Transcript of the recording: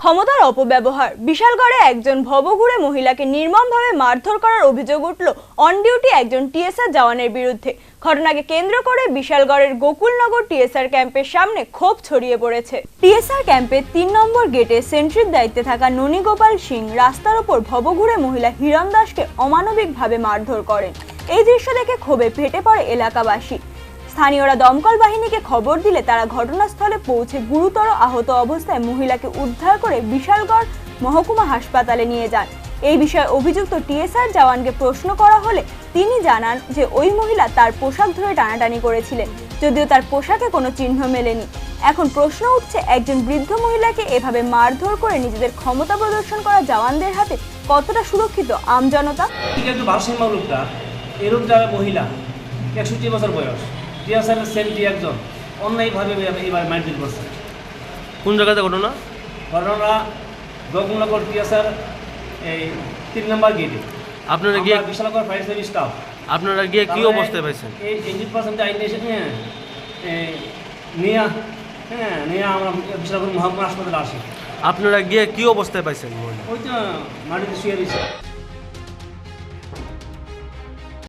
ক্ষমতার অপব্যবহার। বিশালগড়ে একজন ভবঘুরে মহিলাকে নির্মমভাবে মারধর করার অভিযোগ উঠল অন ডিউটি একজন টিএসআর জওয়ানের বিরুদ্ধে। ঘটনাকে কেন্দ্র করে বিশালগড়ের গোকুলনগর টিএসআর ক্যাম্পের সামনে ক্ষোভ ছড়িয়ে পড়েছে। টিএসআর ক্যাম্পের ৩ নম্বর গেটে সেন্ট্রির দায়িত্বে থাকা ননীগোপাল সিং রাস্তার ওপর ভবঘুরে মহিলা হিরণ দাসকে অমানবিকভাবে মারধর করেন। এই দৃশ্য দেখে ক্ষোভে ফেটে পড়ে এলাকাবাসী। স্থানীয়রা দমকল বাহিনীকে খবর দিলে তারা ঘটনাস্থলে পৌঁছে গুরুতর আহত অবস্থায় মহিলাকে উদ্ধার করে বিশালগড় মহকুমা হাসপাতালে নিয়ে যান। এই বিষয়ে অভিযুক্ত টিএসআর জওয়ানকে প্রশ্ন করা হলে তিনি জানান যে ওই মহিলা তার পোশাক ধরে টানাটানি করেছিলেন, যদিও তার পোশাকে কোনো চিহ্ন মেলেনি। এখন প্রশ্ন উঠছে, একজন বৃদ্ধ মহিলাকে এভাবে মারধর করে নিজেদের ক্ষমতা প্রদর্শন করা জওয়ানদের হাতে কতটা সুরক্ষিত আমজনতা? মহিলা 61 বছর বয়স, টিএসআরের সেন্ট্রি একজন অন্যায়ভাবে এবার মারধর করছে। কোন জায়গাতে ঘটনা? গোকুলনগর টিএসআর এই 3 নম্বর গেটে। আপনারা গিয়ে বিশালগড় ফায়ার সার্ভিস স্টাফ, আপনারা গিয়ে কি অবস্থায় পাইছেন? এই 80% আইন এসে নিয়ে আমরা বিশালগড় মহকুমা হাসপাতালে আসি। আপনারা গিয়ে কি অবস্থায় পাইছেন? ওই তো মাটিতে শুয়ে রয়েছে।